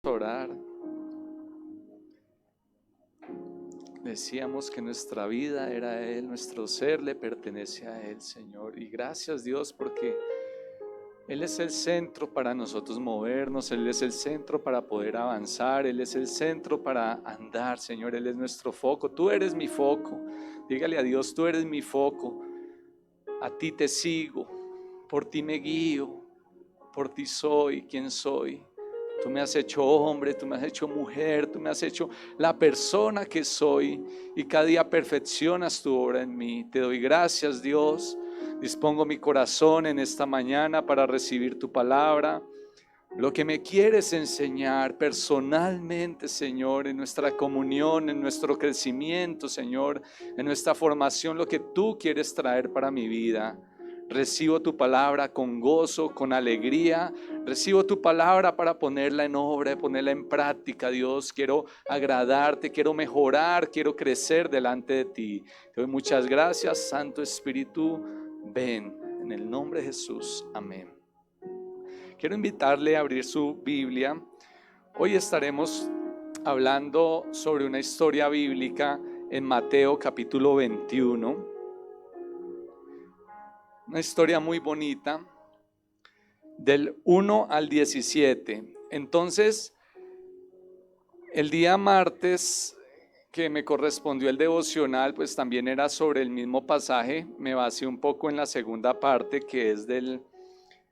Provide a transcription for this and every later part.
Orar. Decíamos que nuestra vida era Él, nuestro ser le pertenece a Él, Señor. Y gracias, Dios, porque Él es el centro para nosotros movernos, Él es el centro para poder avanzar, Él es el centro para andar, Señor. Él es nuestro foco. Tú eres mi foco. Dígale a Dios, tú eres mi foco. A ti te sigo, por ti me guío, por ti soy quien soy. Tú me has hecho hombre, tú me has hecho mujer, tú me has hecho la persona que soy y cada día perfeccionas tu obra en mí. Te doy gracias, Dios. Dispongo mi corazón en esta mañana para recibir tu palabra. Lo que me quieres enseñar personalmente, Señor, en nuestra comunión, en nuestro crecimiento, Señor, en nuestra formación, lo que tú quieres traer para mi vida. Recibo tu palabra con gozo, con alegría. Recibo tu palabra para ponerla en obra, ponerla en práctica, Dios. Quiero agradarte, quiero mejorar, quiero crecer delante de ti. Te doy muchas gracias, Santo Espíritu. Ven, en el nombre de Jesús. Amén. Quiero invitarle a abrir su Biblia. Hoy estaremos hablando sobre una historia bíblica en Mateo capítulo 21. Una historia muy bonita, del 1 al 17. Entonces, el día martes que me correspondió el devocional, pues también era sobre el mismo pasaje. Me basé un poco en la segunda parte, que es del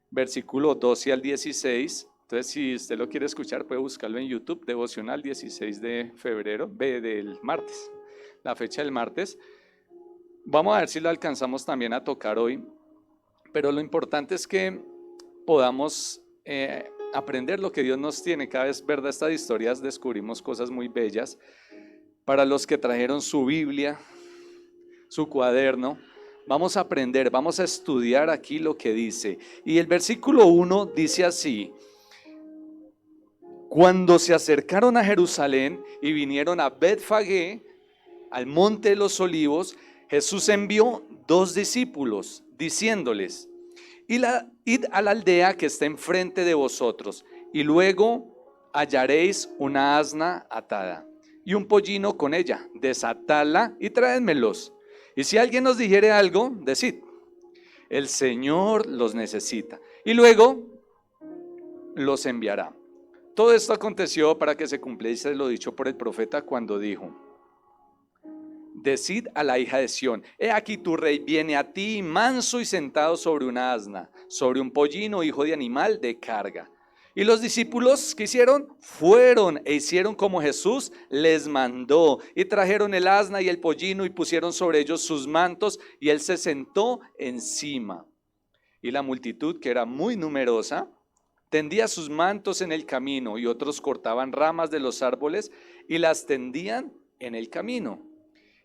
versículo 12 al 16. Entonces, si usted lo quiere escuchar, puede buscarlo en YouTube, devocional 16 de febrero, del martes, la fecha del martes. Vamos a ver si lo alcanzamos también a tocar hoy. Pero lo importante es que podamos aprender lo que Dios nos tiene. Cada vez, verdad, estas historias descubrimos cosas muy bellas. Para los que trajeron su Biblia, su cuaderno, vamos a aprender, vamos a estudiar aquí lo que dice. Y el versículo 1 dice así: cuando se acercaron a Jerusalén y vinieron a Betfagé, al monte de los olivos, Jesús envió 2 discípulos, diciéndoles: id a la aldea que está enfrente de vosotros, y luego hallaréis una asna atada y un pollino con ella. Desatadla y traédmelos. Y si alguien os dijere algo, decid: el Señor los necesita, y luego los enviará. Todo esto aconteció para que se cumpliese lo dicho por el profeta cuando dijo: decid a la hija de Sión, he aquí tu rey viene a ti manso y sentado sobre una asna, sobre un pollino, hijo de animal de carga. Y los discípulos, ¿qué hicieron? Fueron e hicieron como Jesús les mandó, y trajeron el asna y el pollino y pusieron sobre ellos sus mantos, y él se sentó encima. Y la multitud, que era muy numerosa, tendía sus mantos en el camino, y otros cortaban ramas de los árboles y las tendían en el camino.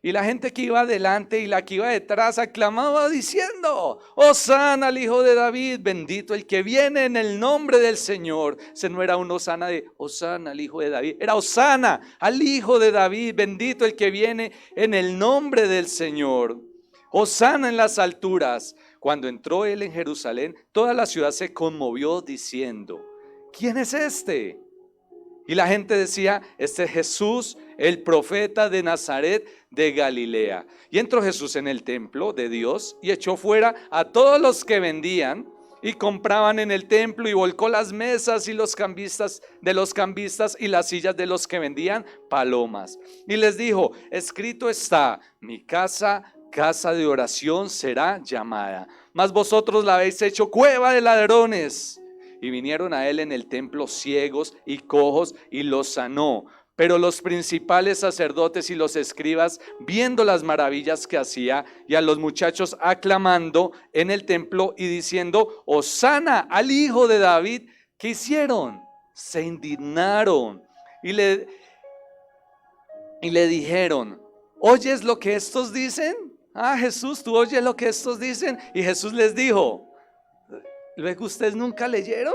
Y la gente que iba adelante y la que iba detrás aclamaba diciendo: Hosana al Hijo de David, bendito el que viene en el nombre del Señor. Ese no era un Hosana de Hosana al Hijo de David, era Hosana al Hijo de David, bendito el que viene en el nombre del Señor. Hosana en las alturas. Cuando entró él en Jerusalén, toda la ciudad se conmovió diciendo: ¿quién es este? Y la gente decía: este es Jesús, el profeta de Nazaret de Galilea. Y entró Jesús en el templo de Dios y echó fuera a todos los que vendían y compraban en el templo, y volcó las mesas y los cambistas y las sillas de los que vendían palomas. Y les dijo: escrito está, mi casa, casa de oración será llamada, mas vosotros la habéis hecho cueva de ladrones. Y vinieron a él en el templo ciegos y cojos, y los sanó. Pero los principales sacerdotes y los escribas, viendo las maravillas que hacía, y a los muchachos aclamando en el templo y diciendo: Hosana al Hijo de David, ¿qué hicieron? Se indignaron y le dijeron: ¿oyes lo que estos dicen? Ah, Jesús, ¿tú oyes lo que estos dicen? Y Jesús les dijo: ¿luego ustedes nunca leyeron?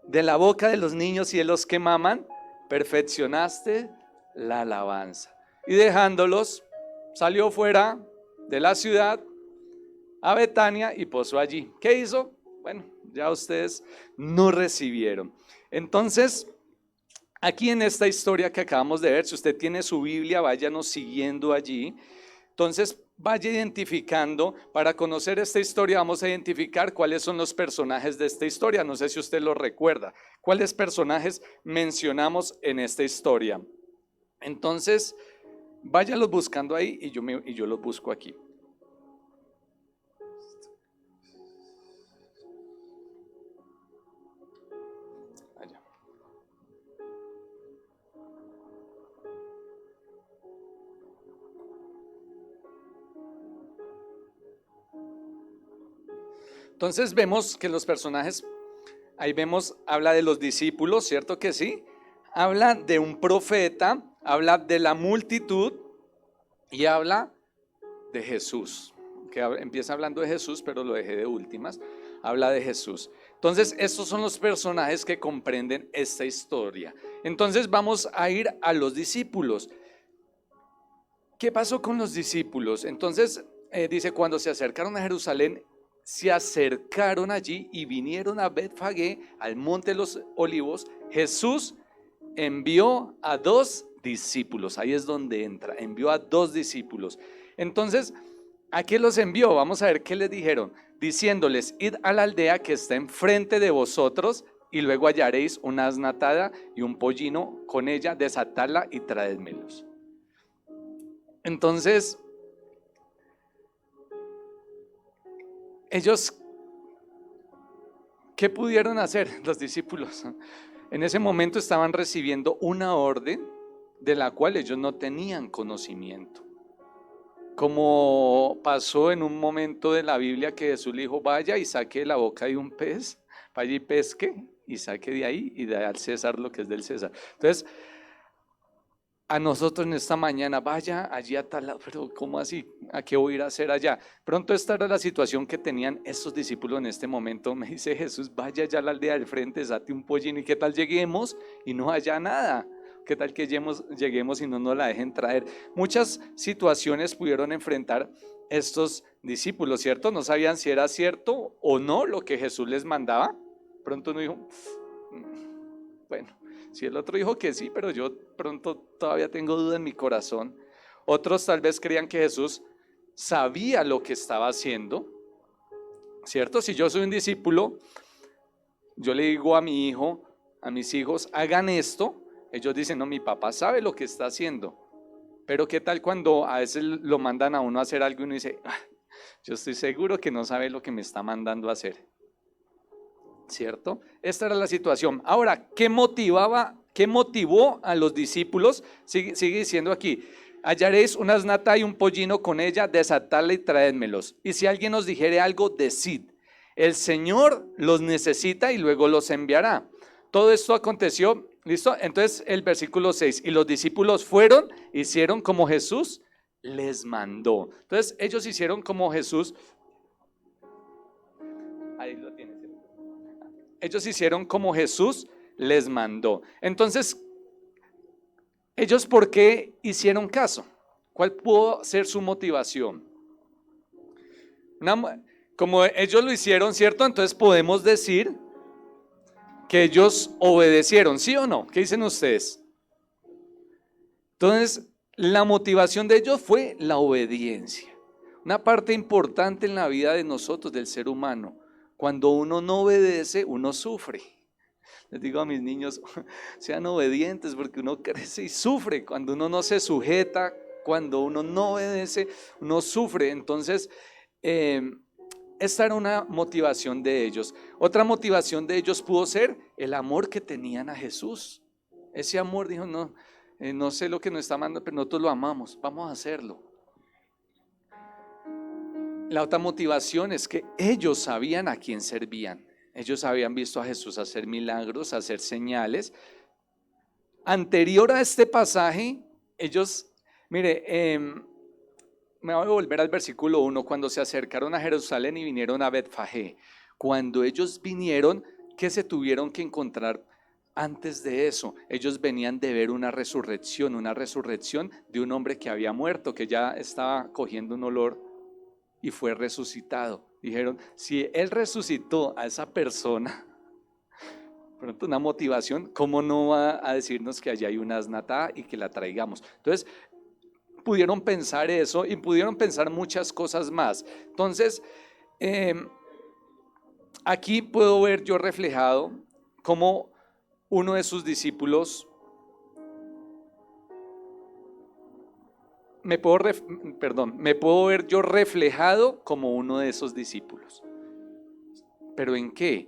De la boca de los niños y de los que maman, perfeccionaste la alabanza. Y dejándolos, salió fuera de la ciudad a Betania y posó allí. ¿Qué hizo? Bueno, ya ustedes no recibieron. Entonces, aquí en esta historia que acabamos de ver, si usted tiene su Biblia, váyanos siguiendo allí. Entonces, vaya identificando, para conocer esta historia vamos a identificar cuáles son los personajes de esta historia. No sé si usted lo recuerda, cuáles personajes mencionamos en esta historia. Entonces, váyalos buscando ahí y yo los busco aquí. Allá. Entonces vemos que los personajes, ahí vemos, habla de los discípulos, ¿cierto que sí? Habla de un profeta, habla de la multitud y habla de Jesús, que empieza hablando de Jesús, pero lo dejé de últimas, habla de Jesús. Entonces, estos son los personajes que comprenden esta historia. Entonces, vamos a ir a los discípulos. ¿Qué pasó con los discípulos? Entonces, dice, cuando se acercaron a Jerusalén, se acercaron allí y vinieron a Betfagé, al monte de los olivos. Jesús envió a 2 discípulos, ahí es donde entra, envió a 2 discípulos. Entonces, ¿a qué los envió? Vamos a ver qué les dijeron, diciéndoles, id a la aldea que está enfrente de vosotros y luego hallaréis una asna atada y un pollino con ella, desatadla y traédmelos. Entonces, ellos, ¿qué pudieron hacer los discípulos? En ese momento estaban recibiendo una orden de la cual ellos no tenían conocimiento. Como pasó en un momento de la Biblia que Jesús le dijo, vaya y saque de la boca de un pez, vaya y pesque y saque de ahí y dé al César lo que es del César. Entonces, a nosotros en esta mañana, vaya allí a tal lado, pero ¿cómo así? ¿A qué voy a ir a hacer allá? Pronto esta era la situación que tenían estos discípulos en este momento. Me dice Jesús, vaya allá a la aldea del frente, date un pollino y qué tal lleguemos y no haya nada. ¿Qué tal que lleguemos y no nos la dejen traer? Muchas situaciones pudieron enfrentar estos discípulos, ¿cierto? No sabían si era cierto o no lo que Jesús les mandaba. Pronto uno dijo, bueno, si el otro dijo que sí, pero yo pronto todavía tengo duda en mi corazón. Otros tal vez creían que Jesús sabía lo que estaba haciendo, ¿cierto? Si yo soy un discípulo, yo le digo a mi hijo, a mis hijos, hagan esto. Ellos dicen, no, mi papá sabe lo que está haciendo. Pero ¿qué tal cuando a veces lo mandan a uno a hacer algo y uno dice, yo estoy seguro que no sabe lo que me está mandando a hacer? ¿Cierto? Esta era la situación. Ahora, ¿qué motivó a los discípulos? Sigue diciendo aquí, hallaréis una asnata y un pollino con ella, desatadla y traédmelos. Y si alguien os dijere algo, decid, el Señor los necesita y luego los enviará. Todo esto aconteció, ¿listo? Entonces el versículo 6, y los discípulos fueron, hicieron como Jesús les mandó. Entonces ellos hicieron como Jesús, ahí lo tienes. Ellos hicieron como Jesús les mandó. Entonces, ¿ellos por qué hicieron caso? ¿Cuál pudo ser su motivación? Como ellos lo hicieron, ¿cierto? Entonces podemos decir que ellos obedecieron, ¿sí o no? ¿Qué dicen ustedes? Entonces, la motivación de ellos fue la obediencia. Una parte importante en la vida de nosotros, del ser humano. Cuando uno no obedece, uno sufre. Les digo a mis niños, sean obedientes porque uno crece y sufre. Cuando uno no se sujeta, cuando uno no obedece, uno sufre. Entonces, esta era una motivación de ellos. Otra motivación de ellos pudo ser el amor que tenían a Jesús. Ese amor dijo, no, no sé lo que nos está mandando, pero nosotros lo amamos, vamos a hacerlo. La otra motivación es que ellos sabían a quién servían. Ellos habían visto a Jesús hacer milagros, hacer señales. Anterior a este pasaje, ellos, mire, me voy a volver al versículo 1, cuando se acercaron a Jerusalén y vinieron a Betfagé. Cuando ellos vinieron, ¿qué se tuvieron que encontrar antes de eso? Ellos venían de ver una resurrección de un hombre que había muerto, que ya estaba cogiendo un olor y fue resucitado. Dijeron, si Él resucitó a esa persona, pronto una motivación, ¿cómo no va a decirnos que allá hay una asna atada y que la traigamos? Entonces, pudieron pensar eso y pudieron pensar muchas cosas más. Entonces, aquí puedo ver yo reflejado cómo uno de sus discípulos, me puedo ver yo reflejado como uno de esos discípulos. ¿Pero en qué?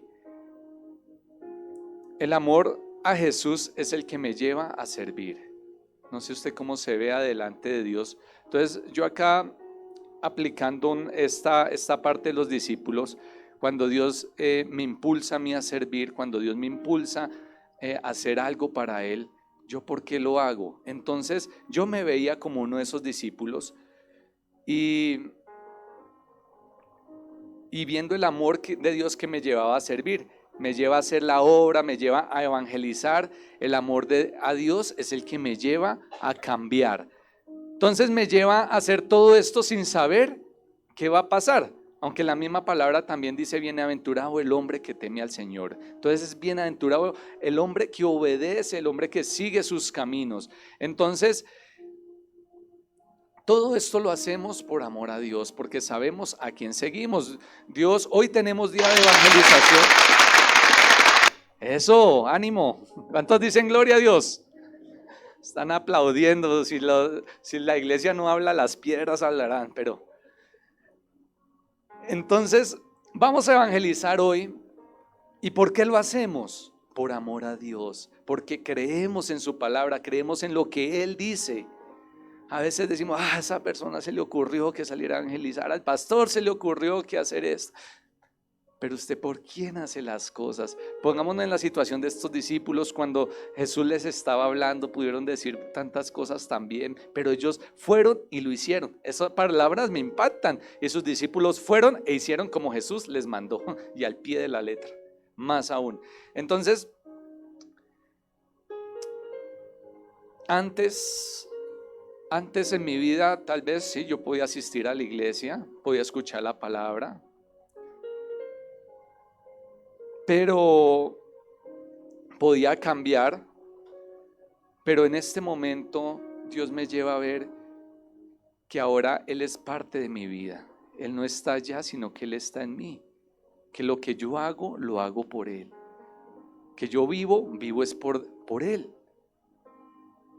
El amor a Jesús es el que me lleva a servir. No sé usted cómo se ve delante de Dios. Entonces, yo acá aplicando esta parte de los discípulos, cuando Dios me impulsa a mí a servir, cuando Dios me impulsa a hacer algo para Él, ¿yo por qué lo hago? Entonces yo me veía como uno de esos discípulos y viendo el amor de Dios que me llevaba a servir, me lleva a hacer la obra, me lleva a evangelizar. El amor a Dios es el que me lleva a cambiar. Entonces me lleva a hacer todo esto sin saber qué va a pasar. Aunque la misma palabra también dice bienaventurado el hombre que teme al Señor. Entonces es bienaventurado el hombre que obedece, el hombre que sigue sus caminos. Entonces todo esto lo hacemos por amor a Dios, porque sabemos a quién seguimos. Dios, hoy tenemos día de evangelización. Eso, ánimo. ¿Cuántos dicen gloria a Dios? Están aplaudiendo. Si la iglesia no habla, las piedras hablarán. Pero entonces vamos a evangelizar hoy. ¿Y por qué lo hacemos? Por amor a Dios, porque creemos en su palabra, creemos en lo que Él dice. A veces decimos, a esa persona se le ocurrió que saliera a evangelizar, al pastor se le ocurrió que hacer esto. Pero usted, ¿por quién hace las cosas? Pongámonos en la situación de estos discípulos. Cuando Jesús les estaba hablando, pudieron decir tantas cosas también, pero ellos fueron y lo hicieron. Esas palabras me impactan. Esos discípulos fueron e hicieron como Jesús les mandó, y al pie de la letra, más aún. Entonces, antes en mi vida, tal vez sí, yo podía asistir a la iglesia, podía escuchar la palabra, pero podía cambiar. Pero en este momento Dios me lleva a ver que ahora Él es parte de mi vida. Él no está allá, sino que Él está en mí. Que lo que yo hago, lo hago por Él. Que yo vivo es por Él.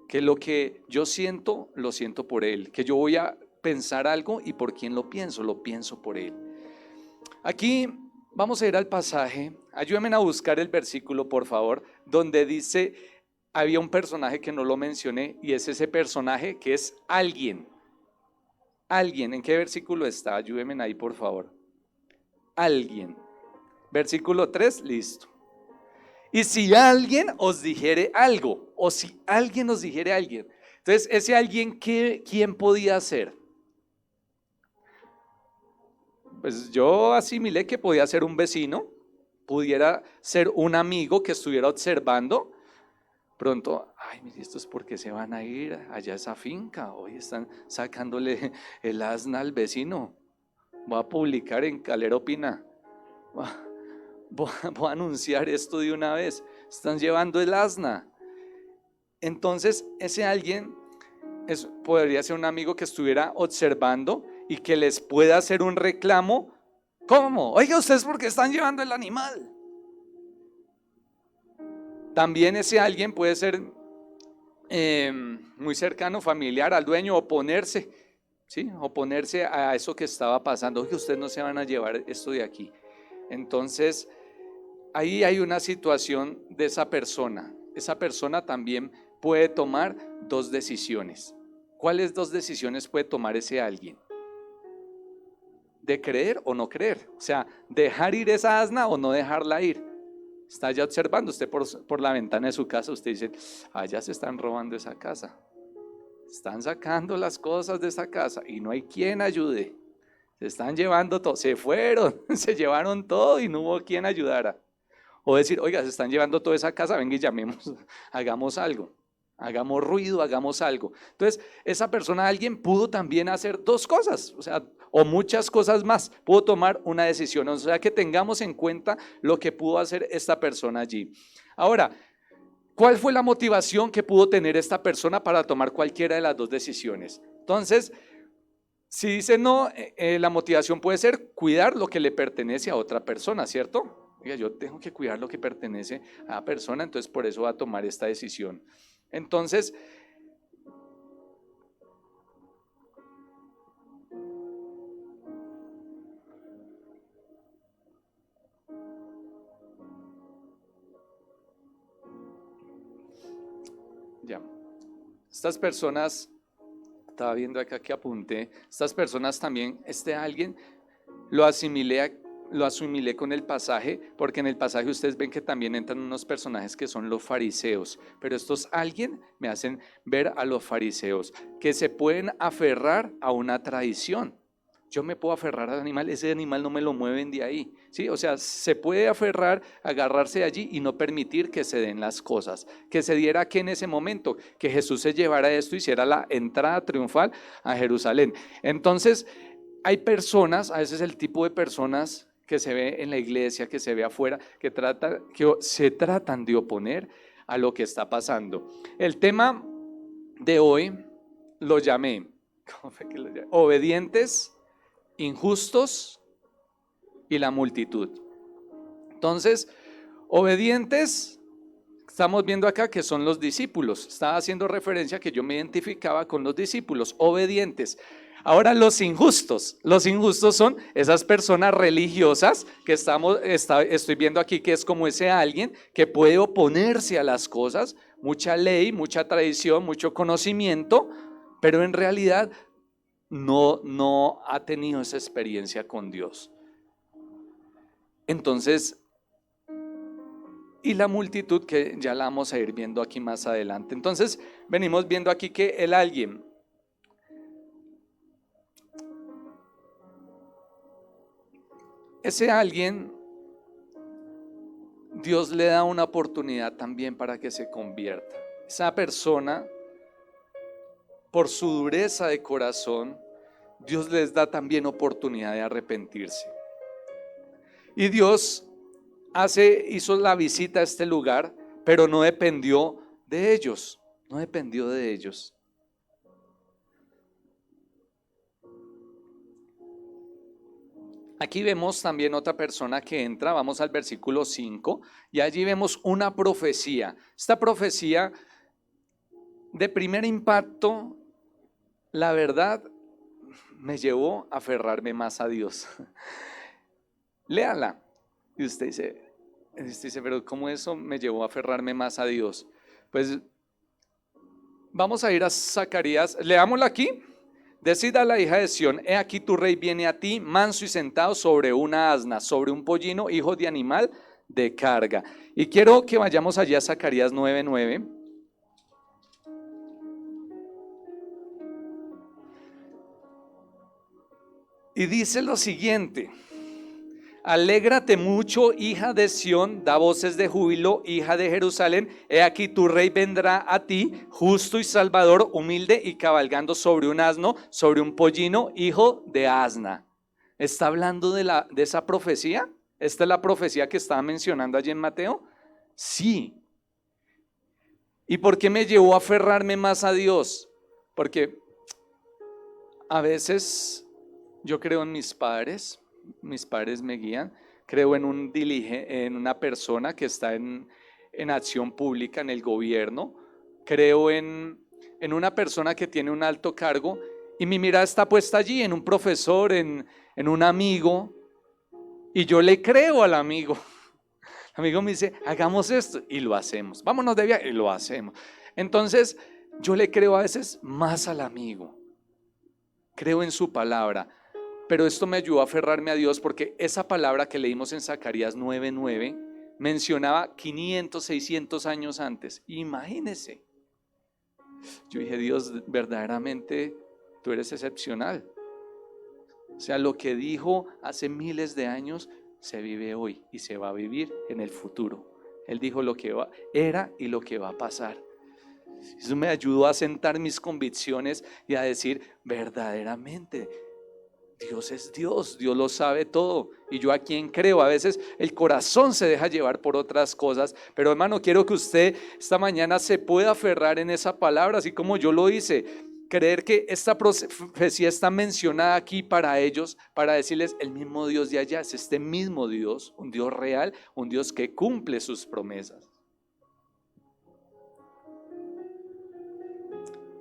Que lo que yo siento, lo siento por Él. Que yo voy a pensar algo y por quién lo pienso por Él. Aquí vamos a ir al pasaje. Ayúdenme a buscar el versículo, por favor, donde dice, había un personaje que no lo mencioné, y es ese personaje que es alguien. Alguien, ¿en qué versículo está? Ayúdenme ahí, por favor. Alguien. Versículo 3, listo. Y si alguien os dijere algo, o si alguien os dijere alguien. Entonces, ese alguien, ¿quién podía ser? Pues yo asimilé que podía ser un vecino, pudiera ser un amigo que estuviera observando. Pronto, ay, mire, estos por qué se van a ir allá a esa finca, hoy están sacándole el asna al vecino. Voy a publicar en Calero Opina, voy a anunciar esto de una vez, están llevando el asna. Entonces ese alguien podría ser un amigo que estuviera observando y que les pueda hacer un reclamo. ¿Cómo? Oiga, ¿ustedes por qué están llevando el animal? También ese alguien puede ser muy cercano, familiar al dueño, oponerse, ¿sí? Oponerse a eso que estaba pasando. Oye, ustedes no se van a llevar esto de aquí. Entonces, ahí hay una situación de esa persona. Esa persona también puede tomar dos decisiones. ¿Cuáles dos decisiones puede tomar ese alguien? De creer o no creer. O sea, dejar ir esa asna o no dejarla ir. Está ya observando usted por la ventana de su casa, usted dice, allá se están robando esa casa, están sacando las cosas de esa casa y no hay quien ayude, se están llevando todo, se fueron, se llevaron todo y no hubo quien ayudara. O decir, oiga, se están llevando toda esa casa, venga y llamemos, hagamos algo. hagamos ruido, hagamos algo. Entonces, esa persona, alguien pudo también hacer dos cosas, o sea, o muchas cosas más, pudo tomar una decisión, o sea, que tengamos en cuenta lo que pudo hacer esta persona allí. Ahora, ¿cuál fue la motivación que pudo tener esta persona para tomar cualquiera de las dos decisiones? Entonces, si dice no, la motivación puede ser cuidar lo que le pertenece a otra persona, ¿cierto? Oiga, yo tengo que cuidar lo que pertenece a la persona, entonces por eso va a tomar esta decisión. Entonces, ya, estas personas, estaba viendo acá que apunté, estas personas también, alguien lo asimilé, lo asimilé con el pasaje, porque en el pasaje ustedes ven que también entran unos personajes que son los fariseos, pero estos alguien me hacen ver a los fariseos, que se pueden aferrar a una tradición. Yo me puedo aferrar al animal, ese animal no me lo mueven de ahí, ¿sí? O sea, se puede aferrar, agarrarse de allí y no permitir que se den las cosas. Que se diera que en ese momento, que Jesús se llevara esto y hiciera la entrada triunfal a Jerusalén. Entonces, hay personas, a veces el tipo de personas que se ve en la iglesia, que se ve afuera, que se tratan de oponer a lo que está pasando. El tema de hoy lo llamé, ¿cómo fue que lo llamé? Obedientes, injustos y la multitud. Entonces, obedientes, estamos viendo acá que son los discípulos. Estaba haciendo referencia que yo me identificaba con los discípulos, obedientes. Ahora los injustos son esas personas religiosas que estoy viendo aquí, que es como ese alguien que puede oponerse a las cosas, mucha ley, mucha tradición, mucho conocimiento, pero en realidad no ha tenido esa experiencia con Dios. Entonces, y la multitud, que ya la vamos a ir viendo aquí más adelante. Entonces, venimos viendo aquí que el alguien, ese alguien, Dios le da una oportunidad también para que se convierta. Esa persona, por su dureza de corazón, Dios les da también oportunidad de arrepentirse. Y Dios hizo la visita a este lugar, pero no dependió de ellos, no dependió de ellos. Aquí vemos también otra persona que entra, vamos al versículo 5, y allí vemos una profecía. Esta profecía de primer impacto, la verdad, me llevó a aferrarme más a Dios. Léala. Y usted dice, pero ¿cómo eso me llevó a aferrarme más a Dios? Pues vamos a ir a Zacarías, leámosla aquí. Decida a la hija de Sión, he aquí tu rey viene a ti, manso y sentado sobre una asna, sobre un pollino, hijo de animal de carga. Y quiero que vayamos allá a Zacarías 9:9. Y dice lo siguiente: alégrate mucho, hija de Sión, da voces de júbilo, hija de Jerusalén, he aquí tu rey vendrá a ti, justo y salvador, humilde y cabalgando sobre un asno, sobre un pollino, hijo de asna. ¿Está hablando de esa profecía? ¿Esta es la profecía que estaba mencionando allí en Mateo? Sí. ¿Y por qué me llevó a aferrarme más a Dios? Porque a veces yo creo en mis padres me guían, creo en en una persona que está en acción pública en el gobierno, creo en una persona que tiene un alto cargo y mi mirada está puesta allí, en un profesor, en un amigo, y yo le creo al amigo. El amigo me dice, hagamos esto y lo hacemos, vámonos de viaje y lo hacemos. Entonces yo le creo a veces más al amigo, creo en su palabra. Pero esto me ayudó a aferrarme a Dios porque esa palabra que leímos en Zacarías 9:9 mencionaba 500, 600 años antes. Imagínese. Yo dije, Dios, verdaderamente tú eres excepcional. O sea, lo que dijo hace miles de años se vive hoy y se va a vivir en el futuro. Él dijo lo que era y lo que va a pasar. Eso me ayudó a sentar mis convicciones y a decir, verdaderamente, Dios es Dios, Dios lo sabe todo. Y yo a quien creo, a veces el corazón se deja llevar por otras cosas, pero hermano, quiero que usted esta mañana se pueda aferrar en esa palabra, así como yo lo hice. Creer que esta profecía está mencionada aquí para ellos, para decirles el mismo Dios de allá, es este mismo Dios, un Dios real, un Dios que cumple sus promesas.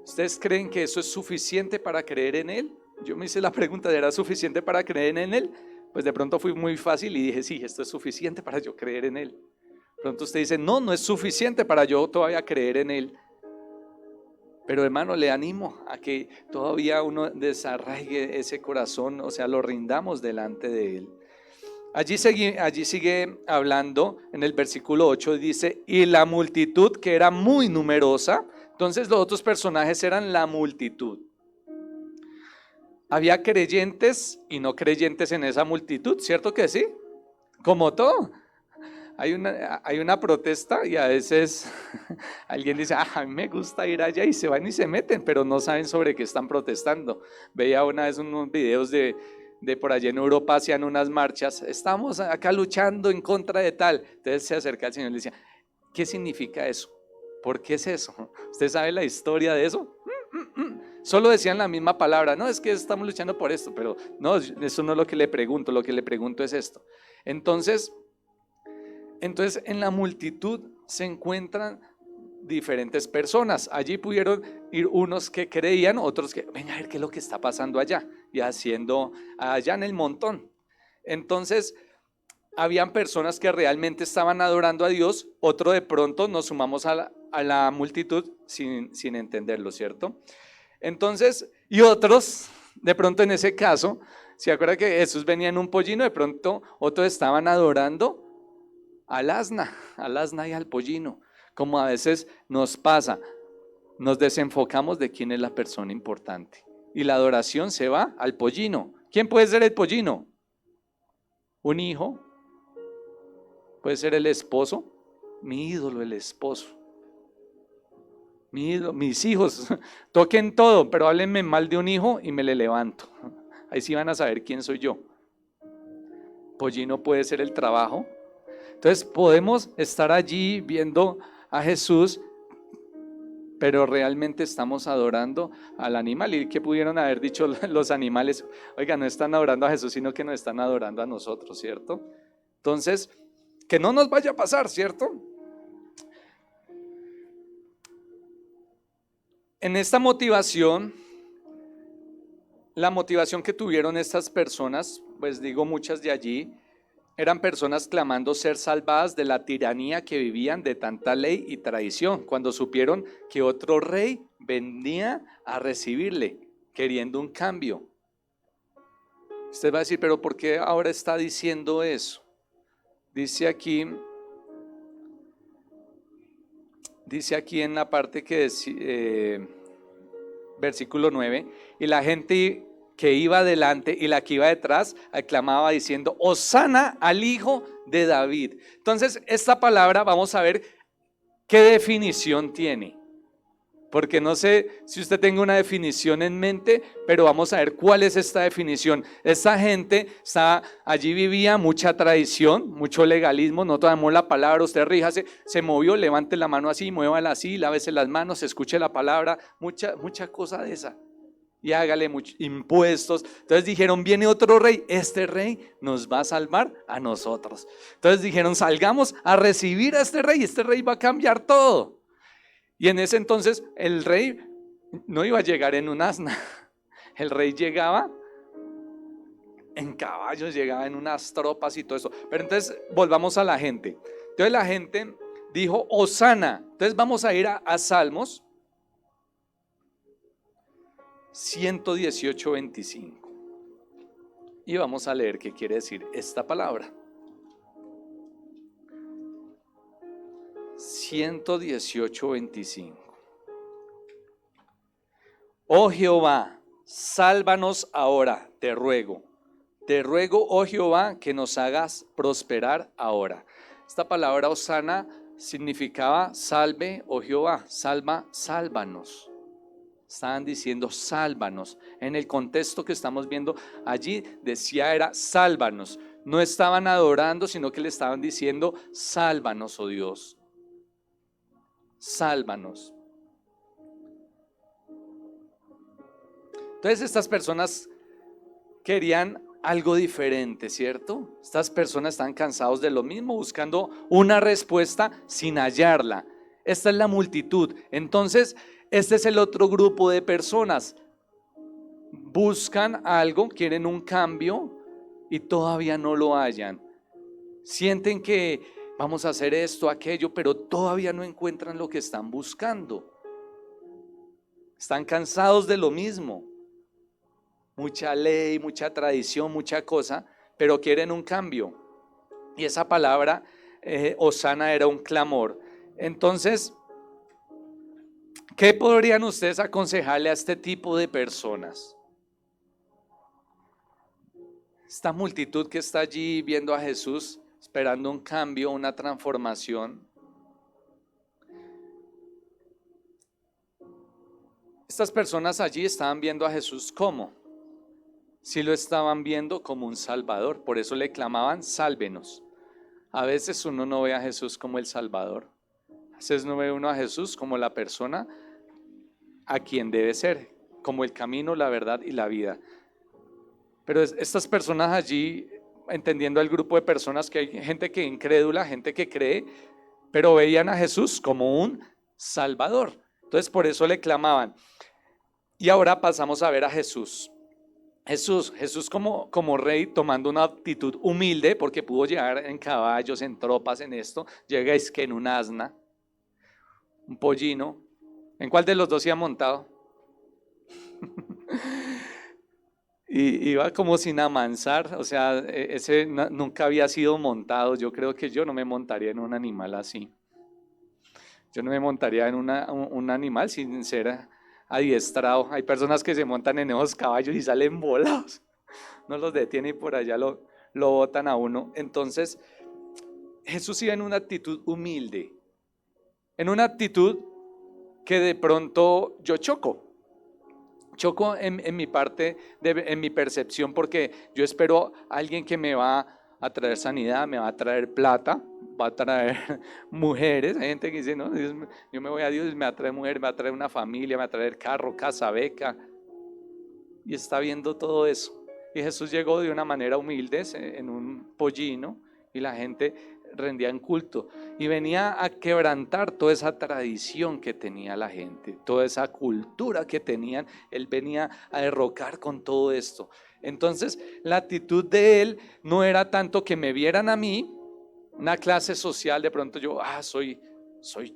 ¿Ustedes creen que eso es suficiente para creer en Él? Yo me hice la pregunta, ¿era suficiente para creer en Él? Pues de pronto fui muy fácil y dije, sí, esto es suficiente para yo creer en Él. De pronto usted dice, no, no es suficiente para yo todavía creer en Él. Pero hermano, le animo a que todavía uno desarraigue ese corazón, o sea, lo rindamos delante de Él. Allí sigue hablando en el versículo 8, dice, y la multitud que era muy numerosa. Entonces los otros personajes eran la multitud. Había creyentes y no creyentes en esa multitud, ¿cierto que sí? Como todo. Hay una protesta y a veces alguien dice, a mí me gusta ir allá, y se van y se meten, pero no saben sobre qué están protestando. Veía una vez unos videos de por allá en Europa, hacían unas marchas, estamos acá luchando en contra de tal. Entonces se acerca al Señor y le decía, ¿qué significa eso? ¿Por qué es eso? ¿Usted sabe la historia de eso? Solo decían la misma palabra, no, es que estamos luchando por esto, pero no, eso no es lo que le pregunto, lo que le pregunto es esto. Entonces en la multitud se encuentran diferentes personas. Allí pudieron ir unos que creían, otros que, venga a ver qué es lo que está pasando allá, y haciendo allá en el montón. Entonces habían personas que realmente estaban adorando a Dios, otro de pronto nos sumamos a la multitud sin entenderlo, ¿cierto? Entonces, y otros, de pronto en ese caso, ¿se acuerda que Jesús venía en un pollino? De pronto otros estaban adorando al asna y al pollino, como a veces nos pasa, nos desenfocamos de quién es la persona importante y la adoración se va al pollino. ¿Quién puede ser el pollino? Un hijo, puede ser el esposo, mi ídolo, el esposo, mi ídolo, mis hijos, toquen todo, pero háblenme mal de un hijo y me le levanto. Ahí sí van a saber quién soy yo. Pollino puede ser el trabajo. Entonces podemos estar allí viendo a Jesús, pero realmente estamos adorando al animal. ¿Y qué pudieron haber dicho los animales? Oiga, no están adorando a Jesús, sino que nos están adorando a nosotros, ¿cierto? Entonces, que no nos vaya a pasar, ¿cierto? En esta motivación, la motivación que tuvieron estas personas, pues digo muchas de allí, eran personas clamando ser salvadas de la tiranía que vivían de tanta ley y tradición, cuando supieron que otro rey venía a recibirle, queriendo un cambio. Usted va a decir, pero ¿por qué ahora está diciendo eso? Dice aquí en la parte que versículo 9, y la gente que iba adelante y la que iba detrás aclamaba diciendo, Hosana al hijo de David. Entonces esta palabra vamos a ver qué definición tiene, porque no sé si usted tenga una definición en mente, pero vamos a ver cuál es esta definición. Esta gente allí vivía mucha tradición, mucho legalismo, no tomamos la palabra, usted ríjase, se movió, levante la mano así, muévala así, lávese las manos, escuche la palabra, mucha cosa de esa. Y hágale muchos impuestos. Entonces dijeron, viene otro rey, este rey nos va a salvar a nosotros. Entonces dijeron, salgamos a recibir a este rey va a cambiar todo. Y en ese entonces el rey no iba a llegar en un asna, el rey llegaba en caballos, llegaba en unas tropas y todo eso. Pero entonces volvamos a la gente. Entonces la gente dijo, Hosana. Entonces vamos a ir a Salmos 118:25 y vamos a leer qué quiere decir esta palabra. 118:25. Oh Jehová, sálvanos ahora, te ruego, oh Jehová, que nos hagas prosperar ahora. Esta palabra Hosana significaba salve, oh Jehová, salva, sálvanos. Estaban diciendo sálvanos. En el contexto que estamos viendo allí decía era sálvanos. No estaban adorando, sino que le estaban diciendo sálvanos, oh Dios. Sálvanos. Entonces estas personas querían algo diferente, ¿cierto? Estas personas están cansados de lo mismo, buscando una respuesta sin hallarla. Esta es la multitud. Entonces, este es el otro grupo de personas. Buscan algo, quieren un cambio y todavía no lo hallan. Sienten que vamos a hacer esto, aquello, pero todavía no encuentran lo que están buscando. Están cansados de lo mismo. Mucha ley, mucha tradición, mucha cosa, pero quieren un cambio. Y esa palabra, Hosana, era un clamor. Entonces, ¿qué podrían ustedes aconsejarle a este tipo de personas? Esta multitud que está allí viendo a Jesús, esperando un cambio, una transformación. Estas personas allí estaban viendo a Jesús ¿cómo? Sí lo estaban viendo como un salvador, por eso le clamaban sálvenos. A veces uno no ve a Jesús como el salvador, a veces no ve uno a Jesús como la persona a quien debe ser, como el camino, la verdad y la vida. Pero estas personas allí, entendiendo el grupo de personas, que hay gente que incrédula, gente que cree, pero veían a Jesús como un salvador. Entonces por eso le clamaban. Y ahora pasamos a ver a Jesús. Jesús como rey, tomando una actitud humilde, porque pudo llegar en caballos, en tropas, en esto. Llega es que en un asna, un pollino. ¿En cuál de los dos se ha montado? Y iba como sin amansar, o sea, ese nunca había sido montado. Yo creo que yo no me montaría en un animal así. Yo no me montaría en un animal sin ser adiestrado. Hay personas que se montan en esos caballos y salen volados. No los detienen y por allá lo botan a uno. Entonces, Jesús iba en una actitud humilde, en una actitud que de pronto yo choco en mi parte, en mi percepción, porque yo espero a alguien que me va a traer sanidad, me va a traer plata, va a traer mujeres. Hay gente que dice, no, yo me voy a Dios, me va a traer mujer, me va a traer una familia, me va a traer carro, casa, beca, y está viendo todo eso. Y Jesús llegó de una manera humilde en un pollino y la gente rendía en culto y venía a quebrantar toda esa tradición que tenía la gente, toda esa cultura que tenían. Él venía a derrocar con todo esto. Entonces la actitud de él no era tanto que me vieran a mí, una clase social, de pronto yo, soy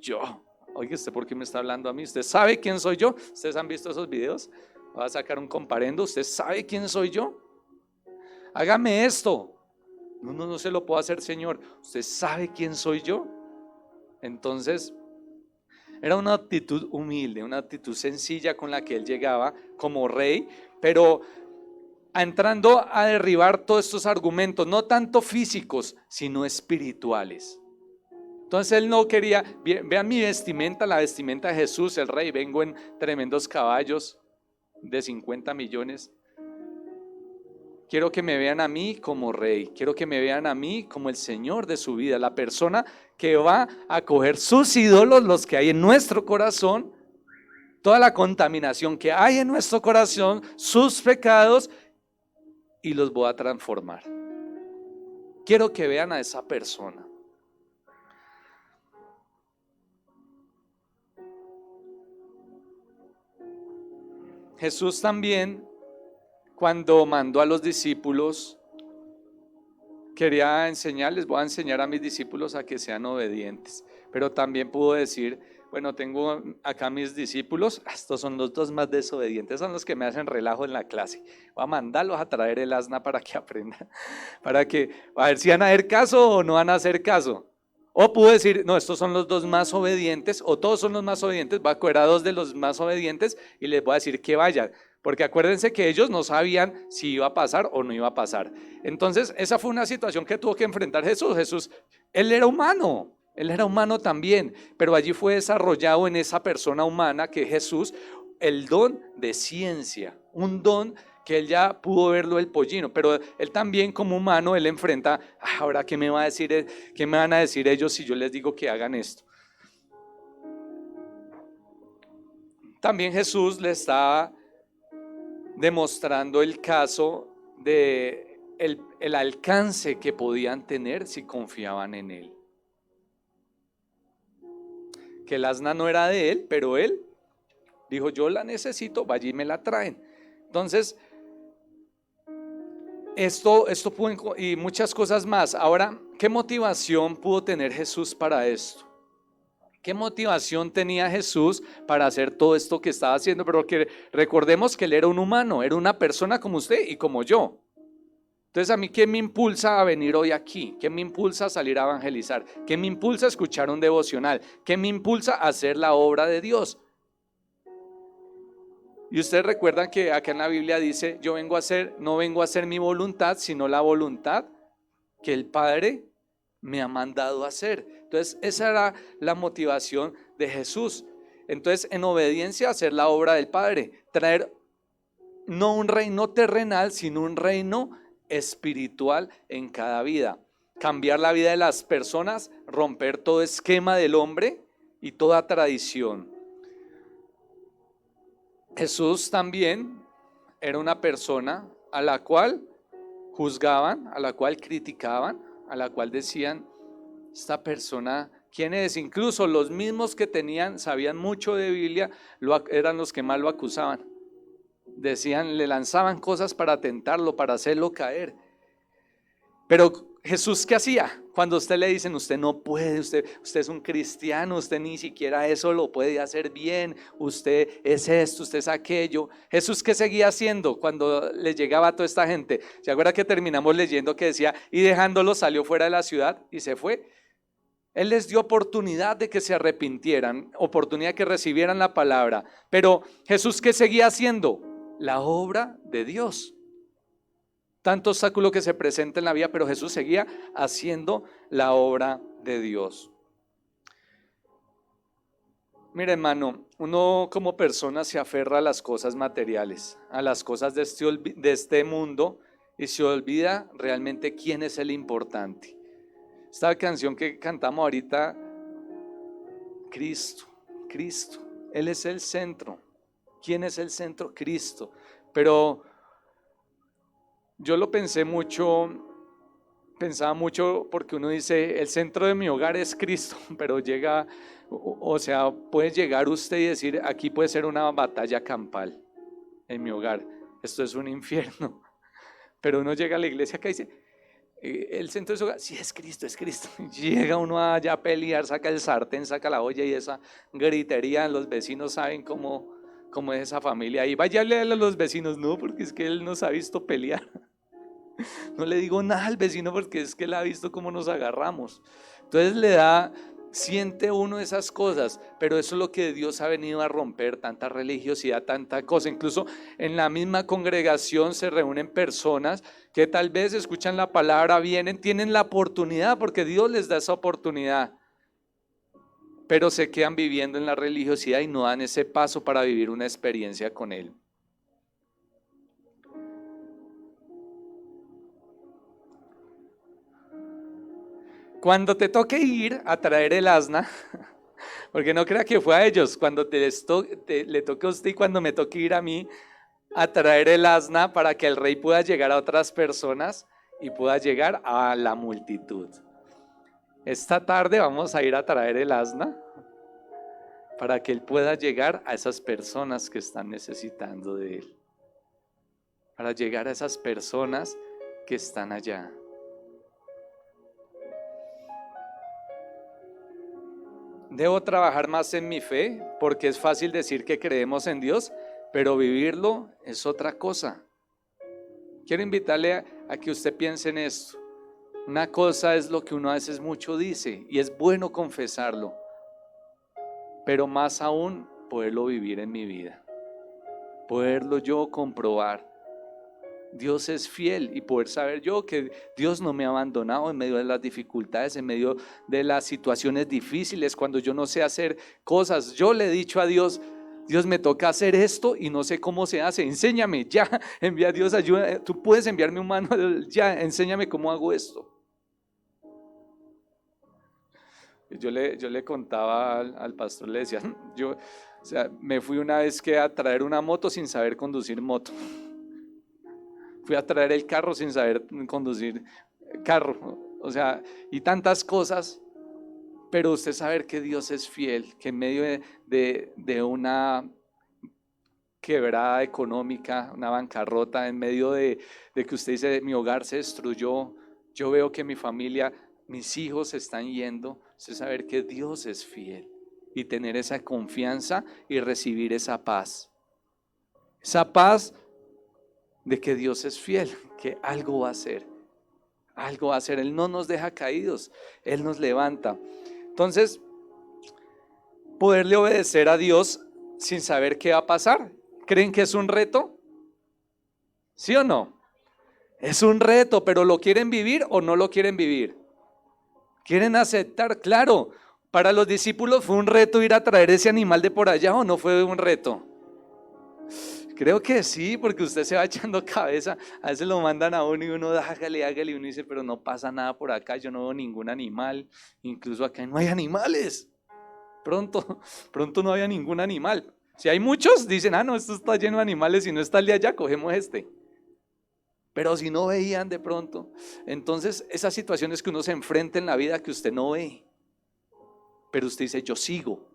yo. Oye, ¿usted por qué me está hablando a mí? ¿Usted sabe quién soy yo? ¿Ustedes han visto esos videos? Voy a sacar un comparendo. ¿Usted sabe quién soy yo? Hágame esto. No se lo puedo hacer, Señor. ¿Usted sabe quién soy yo? Entonces, era una actitud humilde, una actitud sencilla con la que él llegaba como rey, pero entrando a derribar todos estos argumentos, no tanto físicos, sino espirituales. Entonces él no quería, vean mi vestimenta, la vestimenta de Jesús, el rey, vengo en tremendos caballos de 50 millones. Quiero que me vean a mí como rey, quiero que me vean a mí como el Señor de su vida, la persona que va a coger sus ídolos, los que hay en nuestro corazón, toda la contaminación que hay en nuestro corazón, sus pecados, y los voy a transformar. Quiero que vean a esa persona. Jesús también, cuando mandó a los discípulos, quería enseñarles, voy a enseñar a mis discípulos a que sean obedientes, pero también pudo decir, bueno, tengo acá mis discípulos, estos son los dos más desobedientes, son los que me hacen relajo en la clase, voy a mandarlos a traer el asna para que aprendan, para que, a ver si van a hacer caso o no van a hacer caso. O pudo decir, no, estos son los dos más obedientes, o todos son los más obedientes, voy a coger a dos de los más obedientes y les voy a decir que vayan. Porque acuérdense que ellos no sabían si iba a pasar o no iba a pasar. Entonces esa fue una situación que tuvo que enfrentar Jesús. Él era humano, Él era humano también, pero allí fue desarrollado en esa persona humana que es Jesús el don de ciencia, un don que él ya pudo verlo el pollino, pero él también como humano, él enfrenta, ahora qué me va a decir, qué me van a decir ellos si yo les digo que hagan esto. También Jesús le está demostrando el caso de el alcance que podían tener si confiaban en él. Que el asna no era de él, pero él dijo, yo la necesito, vaya y me la traen. Entonces, esto pudo, y muchas cosas más. Ahora, ¿qué motivación pudo tener Jesús para esto? ¿Qué motivación tenía Jesús para hacer todo esto que estaba haciendo? Pero que recordemos que él era un humano, era una persona como usted y como yo. Entonces, a mí, ¿qué me impulsa a venir hoy aquí? ¿Qué me impulsa a salir a evangelizar? ¿Qué me impulsa a escuchar un devocional? ¿Qué me impulsa a hacer la obra de Dios? Y ustedes recuerdan que acá en la Biblia dice, yo no vengo a hacer mi voluntad, sino la voluntad que el Padre me ha mandado a hacer. Entonces, esa era la motivación de Jesús. Entonces, en obediencia a hacer la obra del Padre, traer no un reino terrenal, sino un reino espiritual en cada vida. Cambiar la vida de las personas, romper todo esquema del hombre y toda tradición. Jesús también era una persona a la cual juzgaban, a la cual criticaban, a la cual decían, esta persona, ¿quién es? Incluso los mismos que sabían mucho de Biblia, eran los que más lo acusaban. Decían, le lanzaban cosas para tentarlo, para hacerlo caer. Pero Jesús, ¿qué hacía? Cuando a usted le dicen, usted no puede, usted es un cristiano, usted ni siquiera eso lo puede hacer bien, usted es esto, usted es aquello. Jesús, ¿qué seguía haciendo cuando le llegaba a toda esta gente? ¿Se acuerda que terminamos leyendo que decía, y dejándolo salió fuera de la ciudad y se fue? Él les dio oportunidad de que se arrepintieran, oportunidad de que recibieran la palabra. Pero Jesús, ¿qué seguía haciendo? La obra de Dios. Tanto obstáculo que se presenta en la vida, pero Jesús seguía haciendo la obra de Dios. Mira, hermano, uno como persona se aferra a las cosas materiales, a las cosas de este mundo, y se olvida realmente quién es el importante. Esta canción que cantamos ahorita, Cristo, Él es el centro. ¿Quién es el centro? Cristo. Pero yo lo pensaba mucho porque uno dice, el centro de mi hogar es Cristo, pero o sea, puede llegar usted y decir, aquí puede ser una batalla campal en mi hogar, esto es un infierno, pero uno llega a la iglesia acá y dice, el centro de su hogar, sí, es Cristo, es Cristo. Llega uno allá a pelear, saca el sartén, saca la olla y esa gritería, los vecinos saben cómo es esa familia. Y váyale a los vecinos, no, porque es que él nos ha visto pelear. No le digo nada al vecino porque es que él ha visto cómo nos agarramos. Entonces siente uno esas cosas, pero eso es lo que Dios ha venido a romper, tanta religiosidad, tanta cosa. Incluso en la misma congregación se reúnen personas que tal vez escuchan la palabra, vienen, tienen la oportunidad porque Dios les da esa oportunidad, pero se quedan viviendo en la religiosidad y no dan ese paso para vivir una experiencia con Él. Cuando te toque ir a traer el asna, porque no crea que fue a ellos, cuando le toque a usted y cuando me toque ir a mí a traer el asna para que el rey pueda llegar a otras personas y pueda llegar a la multitud. Esta tarde vamos a ir a traer el asna para que él pueda llegar a esas personas que están necesitando de él, para llegar a esas personas que están allá. Debo trabajar más en mi fe porque es fácil decir que creemos en Dios, pero vivirlo es otra cosa. Quiero invitarle a que usted piense en esto. Una cosa es lo que uno a veces mucho dice y es bueno confesarlo, pero más aún poderlo vivir en mi vida, poderlo yo comprobar. Dios es fiel y poder saber yo que Dios no me ha abandonado en medio de las dificultades, en medio de las situaciones difíciles, cuando yo no sé hacer cosas. Yo le he dicho a Dios, Dios, me toca hacer esto y no sé cómo se hace, enséñame ya, envía a Dios ayuda, tú puedes enviarme un manual, ya, enséñame cómo hago esto. Yo le contaba al pastor, le decía, o sea, me fui una vez que a traer una moto sin saber conducir moto. Fui a traer el carro sin saber conducir carro. O sea, y tantas cosas. Pero usted saber que Dios es fiel, que en medio de una quebrada económica, una bancarrota, en medio de que usted dice, mi hogar se destruyó, yo veo que mi familia, mis hijos se están yendo, usted saber que Dios es fiel y tener esa confianza y recibir esa paz de que Dios es fiel, que algo va a hacer, algo va a hacer. Él no nos deja caídos, Él nos levanta. Entonces, poderle obedecer a Dios sin saber qué va a pasar. ¿Creen que es un reto? ¿Sí o no? Es un reto, pero ¿lo quieren vivir o no lo quieren vivir? ¿Quieren aceptar? Claro, para los discípulos fue un reto ir a traer ese animal de por allá, ¿o no fue un reto? Creo que sí, porque usted se va echando cabeza, a veces lo mandan a uno y uno hágale, hágale, y uno dice, pero no pasa nada por acá, yo no veo ningún animal, incluso acá no hay animales, pronto no había ningún animal. Si hay muchos, dicen, no, esto está lleno de animales y no está el de allá, cogemos este. Pero si no veían de pronto, entonces esas situaciones que uno se enfrenta en la vida que usted no ve, pero usted dice, yo sigo,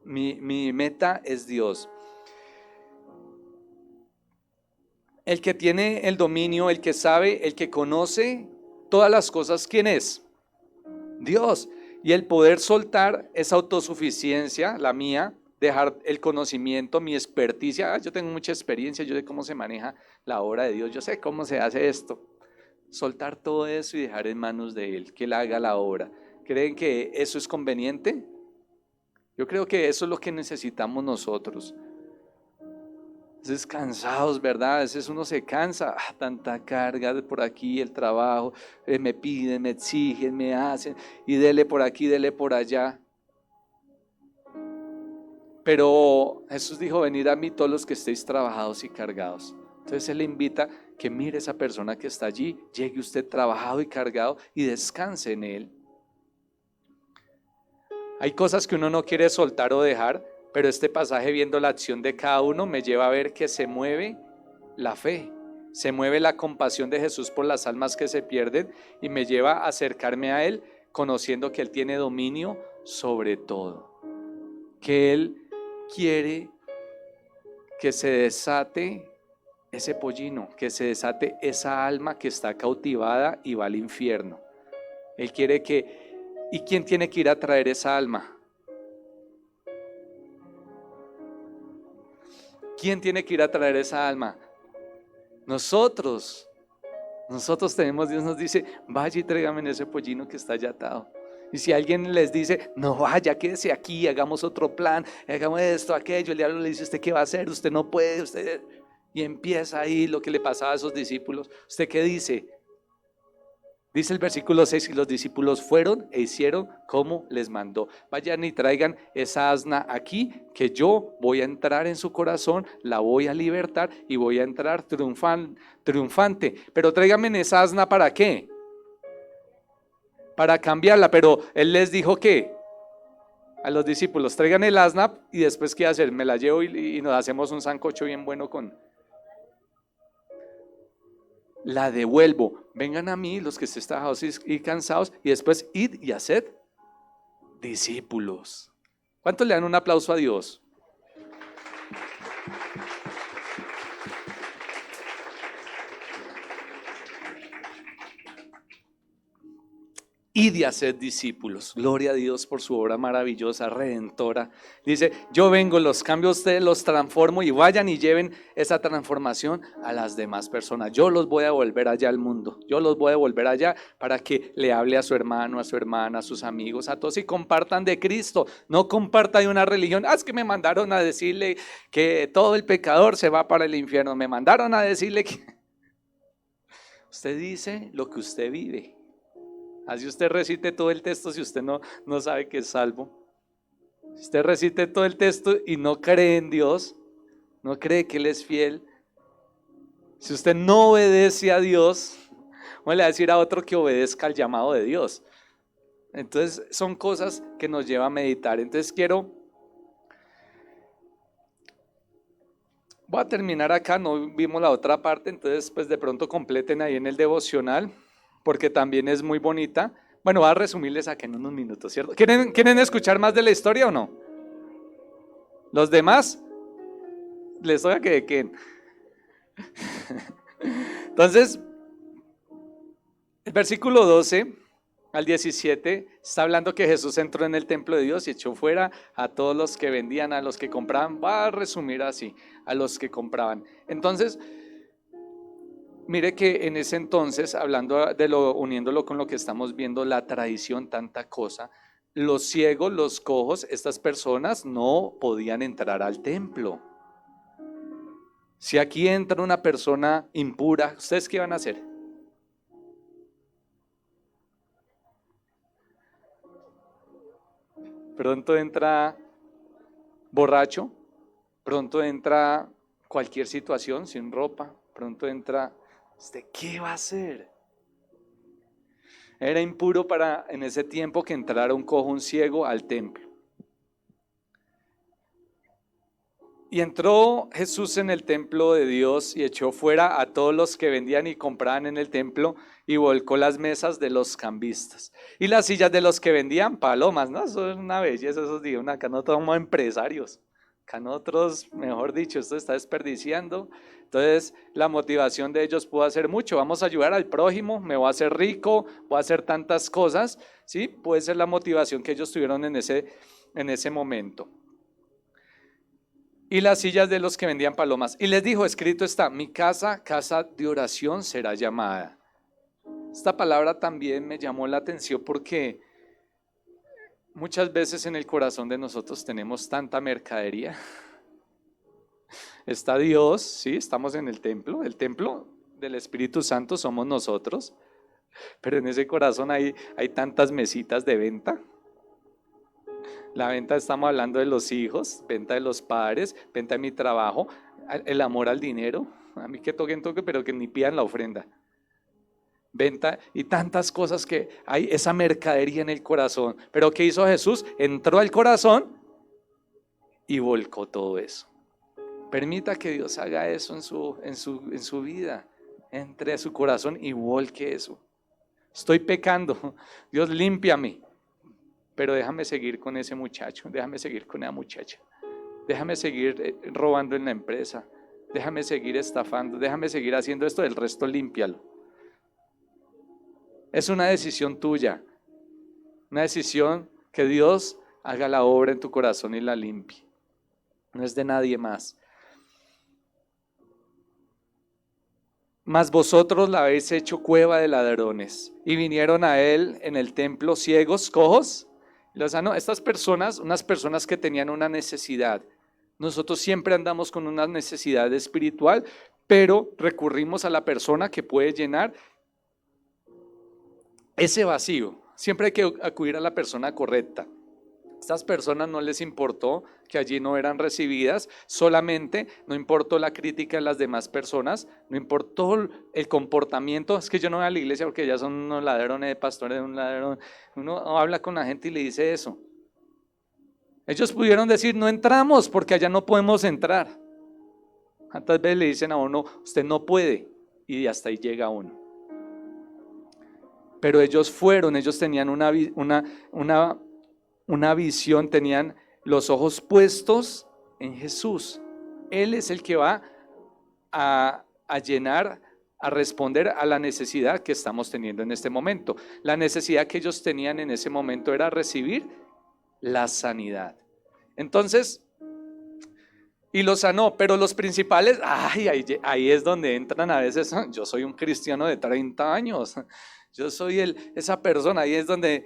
mi meta es Dios. El que tiene el dominio, el que sabe, el que conoce todas las cosas, ¿quién es? Dios. Y el poder soltar esa autosuficiencia, la mía, dejar el conocimiento, mi experticia. Yo tengo mucha experiencia, yo sé cómo se maneja la obra de Dios, yo sé cómo se hace esto. Soltar todo eso y dejar en manos de Él, que Él haga la obra. ¿Creen que eso es conveniente? Yo creo que eso es lo que necesitamos nosotros. A veces cansados, ¿verdad? A veces uno se cansa, tanta carga por aquí, el trabajo, me piden, me exigen, me hacen, y dele por aquí, dele por allá. Pero Jesús dijo, venid a mí todos los que estéis trabajados y cargados. Entonces Él le invita que mire esa persona que está allí, llegue usted trabajado y cargado y descanse en Él. Hay cosas que uno no quiere soltar o dejar, pero este pasaje, viendo la acción de cada uno, me lleva a ver que se mueve la fe, se mueve la compasión de Jesús por las almas que se pierden y me lleva a acercarme a Él conociendo que Él tiene dominio sobre todo, que Él quiere que se desate ese pollino, que se desate esa alma que está cautivada y va al infierno. Él quiere que... ¿Y quién tiene que ir a traer esa alma? ¿Quién tiene que ir a traer esa alma? Nosotros tenemos, Dios nos dice, vaya y tráigame ese pollino que está allá atado. Y si alguien les dice, no vaya, quédese aquí, hagamos otro plan, hagamos esto, aquello, el diablo le dice, ¿usted qué va a hacer? Usted no puede, usted... Y empieza ahí lo que le pasaba a esos discípulos. ¿Usted qué dice? Dice el versículo 6, y los discípulos fueron e hicieron como les mandó. Vayan y traigan esa asna aquí, que yo voy a entrar en su corazón, la voy a libertar y voy a entrar triunfante. Pero tráiganme esa asna, ¿para qué? Para cambiarla. Pero Él les dijo que a los discípulos, traigan el asna y después ¿qué hacer? Me la llevo y nos hacemos un sancocho bien bueno con... La devuelvo. Vengan a mí los que estén trabajados y cansados, y después id y haced discípulos. ¿Cuántos le dan un aplauso a Dios? y de hacer discípulos. Gloria a Dios por su obra maravillosa, redentora. Dice, yo vengo, los cambio a ustedes, los transformo y vayan y lleven esa transformación a las demás personas. Yo los voy a devolver allá al mundo. Yo los voy a devolver allá para que le hable a su hermano, a su hermana, a sus amigos, a todos y compartan de Cristo. No comparta de una religión. Es que me mandaron a decirle que todo el pecador se va para el infierno. Me mandaron a decirle que... Usted dice lo que usted vive. Así usted recite todo el texto si usted no sabe que es salvo. Si usted recite todo el texto y no cree en Dios, no cree que Él es fiel, si usted no obedece a Dios, ¿cómo le va a decir a otro que obedezca al llamado de Dios? Entonces son cosas que nos llevan a meditar. Entonces voy a terminar acá, no vimos la otra parte, entonces pues de pronto completen ahí en el devocional, porque también es muy bonita. Bueno, voy a resumirles acá en unos minutos, ¿cierto? ¿Quieren escuchar más de la historia o no? ¿Los demás? Les toca que queden. Entonces, el versículo 12 al 17 está hablando que Jesús entró en el templo de Dios y echó fuera a todos los que vendían, a los que compraban. Va a resumir así, a los que compraban. Entonces, mire que en ese entonces, hablando uniéndolo con lo que estamos viendo, la tradición, tanta cosa, los ciegos, los cojos, estas personas no podían entrar al templo. Si aquí entra una persona impura, ¿ustedes qué van a hacer? Pronto entra borracho, pronto entra cualquier situación, sin ropa, pronto entra, ¿usted qué va a hacer? Era impuro para en ese tiempo que entrara un cojo, un ciego al templo. Y entró Jesús en el templo de Dios y echó fuera a todos los que vendían y compraban en el templo y volcó las mesas de los cambistas y las sillas de los que vendían palomas, ¿no? Eso es una belleza, esos días, acá no somos empresarios, acá nosotros, mejor dicho, esto está desperdiciando. Entonces la motivación de ellos pudo hacer mucho, vamos a ayudar al prójimo, me voy a hacer rico, voy a hacer tantas cosas, ¿sí? Puede ser la motivación que ellos tuvieron en ese momento. Y las sillas de los que vendían palomas. Y les dijo, escrito está, mi casa, casa de oración será llamada. Esta palabra también me llamó la atención porque muchas veces en el corazón de nosotros tenemos tanta mercadería. Está Dios, sí, estamos en el templo del Espíritu Santo somos nosotros, pero en ese corazón hay tantas mesitas de venta. La venta, estamos hablando de los hijos, venta de los padres, venta de mi trabajo, el amor al dinero, a mí que toquen, pero que ni pidan la ofrenda. Venta y tantas cosas que hay, esa mercadería en el corazón. Pero ¿qué hizo Jesús? Entró al corazón y volcó todo eso. Permita que Dios haga eso en su vida. Entre a su corazón y volque eso. Estoy pecando, Dios límpiame. Pero déjame seguir con ese muchacho, déjame seguir con esa muchacha, déjame seguir robando en la empresa, déjame seguir estafando, déjame seguir haciendo esto, el resto límpialo. Es una decisión tuya, una decisión que Dios haga la obra en tu corazón y la limpie. No es de nadie más. Mas vosotros la habéis hecho cueva de ladrones. Y vinieron a él en el templo ciegos, cojos. Estas personas, unas personas que tenían una necesidad. Nosotros siempre andamos con una necesidad espiritual, pero recurrimos a la persona que puede llenar ese vacío. Siempre hay que acudir a la persona correcta. Estas personas no les importó que allí no eran recibidas, solamente no importó la crítica de las demás personas, no importó el comportamiento. Es que yo no voy a la iglesia porque ya son unos ladrones de pastores, un ladrón. Uno habla con la gente y le dice eso. Ellos pudieron decir, no entramos porque allá no podemos entrar. Tantas veces le dicen a uno, usted no puede, y hasta ahí llega uno. Pero ellos fueron, ellos tenían una visión, tenían los ojos puestos en Jesús. Él es el que va a llenar a responder a la necesidad que estamos teniendo en este momento. La necesidad que ellos tenían en ese momento era recibir la sanidad. Entonces, y lo sanó, pero los principales, ahí es donde entran a veces. Yo soy un cristiano de 30 años, yo soy esa persona, ahí es donde,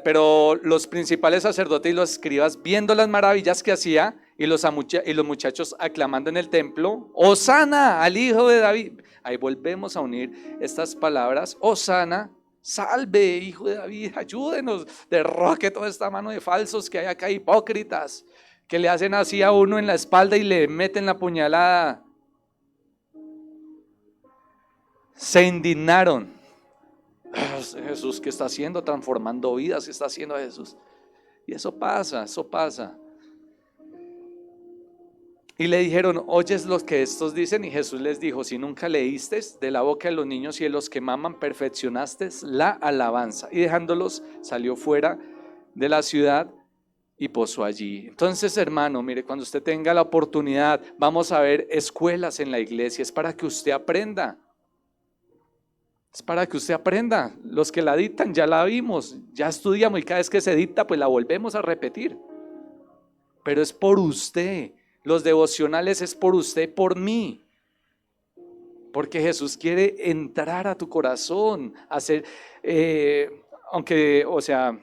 pero los principales sacerdotes y los escribas, viendo las maravillas que hacía, y los muchachos aclamando en el templo, Hosana al hijo de David. Ahí volvemos a unir estas palabras, Hosana, salve hijo de David, ayúdenos, derroque toda esta mano de falsos que hay acá, hipócritas, que le hacen así a uno en la espalda y le meten la puñalada. Se indignaron. Jesús, ¿qué está haciendo? Transformando vidas, ¿qué está haciendo Jesús? Y eso pasa. Y le dijeron, ¿oyes lo que estos dicen? Y Jesús les dijo, si nunca leíste, de la boca de los niños y de los que maman perfeccionaste la alabanza. Y dejándolos, salió fuera de la ciudad y posó allí. Entonces, hermano, mire, cuando usted tenga la oportunidad, vamos a ver escuelas en la iglesia, es para que usted aprenda. Es para que usted aprenda. Los que la dictan ya la vimos, ya estudiamos, y cada vez que se dicta, pues la volvemos a repetir. Pero es por usted. Los devocionales es por usted, por mí. Porque Jesús quiere entrar a tu corazón, hacer, aunque, o sea,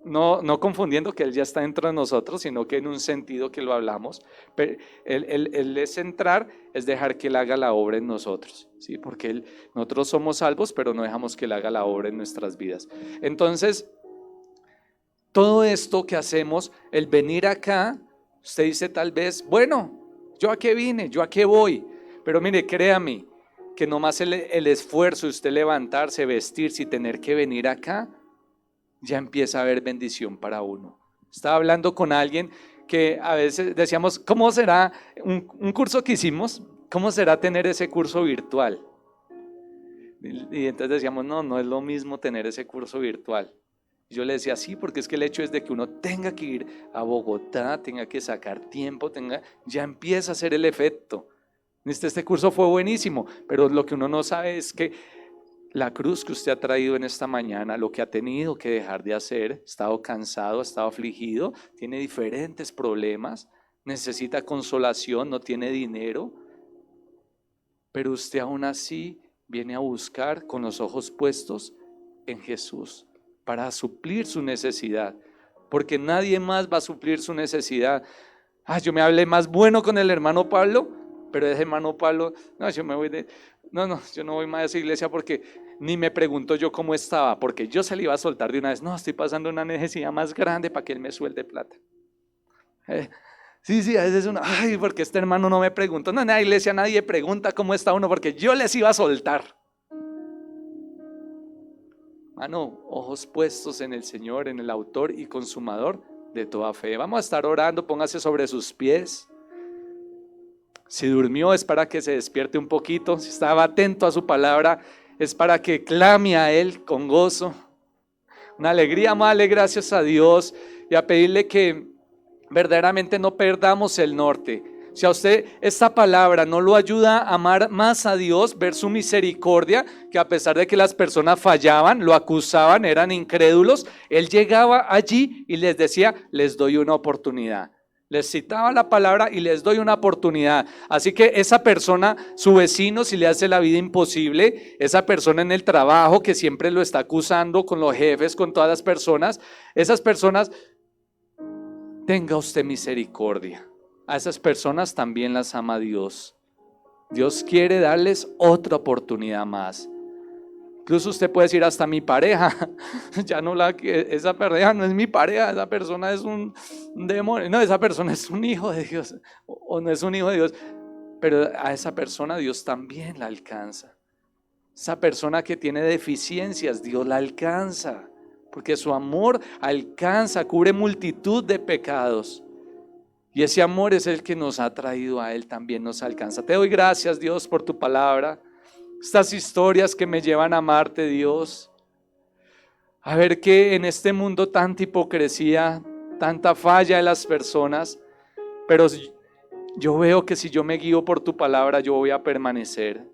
no confundiendo que Él ya está dentro de nosotros, sino que en un sentido que lo hablamos. Pero Él es entrar, es dejar que Él haga la obra en nosotros, ¿sí? Porque nosotros somos salvos, pero no dejamos que Él haga la obra en nuestras vidas. Entonces, todo esto que hacemos, el venir acá, usted dice tal vez, bueno, ¿yo a qué vine? ¿Yo a qué voy? Pero mire, créame, que nomás el esfuerzo de usted levantarse, vestirse y tener que venir acá, ya empieza a haber bendición para uno. Estaba hablando con alguien que a veces decíamos, ¿cómo será un curso que hicimos? ¿Cómo será tener ese curso virtual? Y entonces decíamos, no es lo mismo tener ese curso virtual. Yo le decía, sí, porque es que el hecho es de que uno tenga que ir a Bogotá, tenga que sacar tiempo, ya empieza a hacer el efecto. Este curso fue buenísimo, pero lo que uno no sabe es que la cruz que usted ha traído en esta mañana, lo que ha tenido que dejar de hacer, ha estado cansado, ha estado afligido, tiene diferentes problemas, necesita consolación, no tiene dinero, pero usted aún así viene a buscar con los ojos puestos en Jesús para suplir su necesidad, porque nadie más va a suplir su necesidad. Yo me hablé más bueno con el hermano Pablo, pero ese hermano Pablo, yo no voy más a esa iglesia porque ni me pregunto yo cómo estaba, porque yo se le iba a soltar de una vez, estoy pasando una necesidad más grande para que él me suelte plata. Sí, a veces uno, porque este hermano no me preguntó. En la iglesia nadie pregunta cómo está uno, porque yo les iba a soltar. Mano, ojos puestos en el Señor, en el autor y consumador de toda fe. Vamos a estar orando, póngase sobre sus pies. Si durmió es para que se despierte un poquito, si estaba atento a su palabra es para que clame a Él con gozo, una alegría. Vamos a darle gracias a Dios y a pedirle que verdaderamente no perdamos el norte. Si a usted esta palabra no lo ayuda a amar más a Dios, ver su misericordia, que a pesar de que las personas fallaban, lo acusaban, eran incrédulos, Él llegaba allí y les decía, les doy una oportunidad. Les citaba la palabra y les doy una oportunidad. Así que esa persona, su vecino, si le hace la vida imposible, esa persona en el trabajo que siempre lo está acusando con los jefes, con todas las personas, esas personas, tenga usted misericordia. A esas personas también las ama Dios. Dios quiere darles otra oportunidad más. Incluso usted puede decir hasta mi pareja, esa pareja no es mi pareja, esa persona es un demonio, no, esa persona es un hijo de Dios o no es un hijo de Dios, pero a esa persona Dios también la alcanza. Esa persona que tiene deficiencias, Dios la alcanza, porque su amor alcanza, cubre multitud de pecados. Y ese amor es el que nos ha traído a Él, también nos alcanza. Te doy gracias, Dios, por tu palabra. Estas historias que me llevan a amarte, Dios. A ver que en este mundo tanta hipocresía, tanta falla de las personas, pero yo veo que si yo me guío por tu palabra, yo voy a permanecer.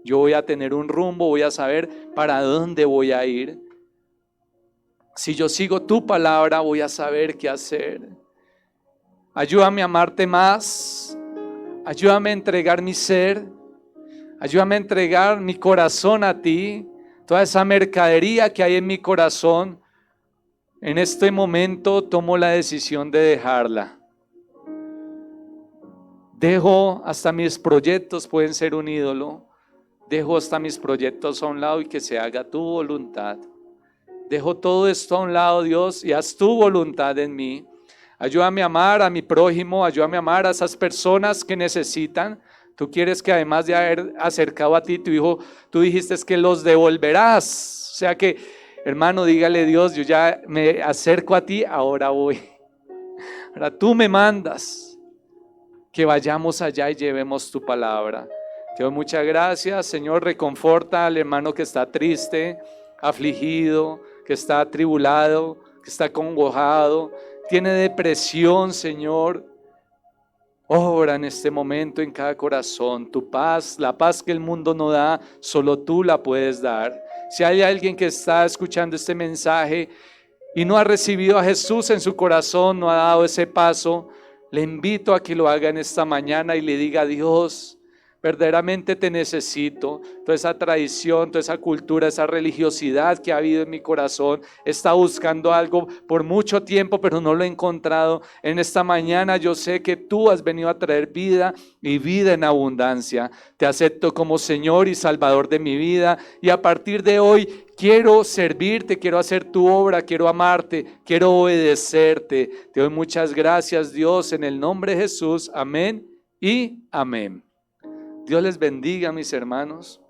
Yo voy a tener un rumbo, voy a saber para dónde voy a ir. Si yo sigo tu palabra, voy a saber qué hacer. Ayúdame a amarte más. Ayúdame a entregar mi ser. Ayúdame a entregar mi corazón a ti. Toda esa mercadería que hay en mi corazón, en este momento tomo la decisión de dejarla. Dejo hasta mis proyectos, pueden ser un ídolo. Dejo hasta mis proyectos a un lado y que se haga tu voluntad. Dejo todo esto a un lado, Dios, y haz tu voluntad en mí. Ayúdame a amar a mi prójimo, ayúdame a amar a esas personas que necesitan. Tú quieres que además de haber acercado a ti, tu hijo, tú dijiste que los devolverás. O sea que, hermano, dígale Dios, yo ya me acerco a ti, ahora voy. Ahora tú me mandas que vayamos allá y llevemos tu palabra. Te doy muchas gracias, Señor. Reconforta al hermano que está triste, afligido, que está atribulado, que está acongojado, tiene depresión, Señor. Obra en este momento en cada corazón. Tu paz, la paz que el mundo no da, solo tú la puedes dar. Si hay alguien que está escuchando este mensaje y no ha recibido a Jesús en su corazón, no ha dado ese paso, le invito a que lo haga en esta mañana y le diga: Dios, verdaderamente te necesito. Toda esa tradición, toda esa cultura, esa religiosidad que ha habido en mi corazón, está buscando algo por mucho tiempo, pero no lo he encontrado. En esta mañana yo sé que tú has venido a traer vida y vida en abundancia. Te acepto como Señor y Salvador de mi vida, y a partir de hoy quiero servirte, quiero hacer tu obra, quiero amarte, quiero obedecerte. Te doy muchas gracias, Dios, en el nombre de Jesús. Amén y amén. Dios les bendiga, mis hermanos.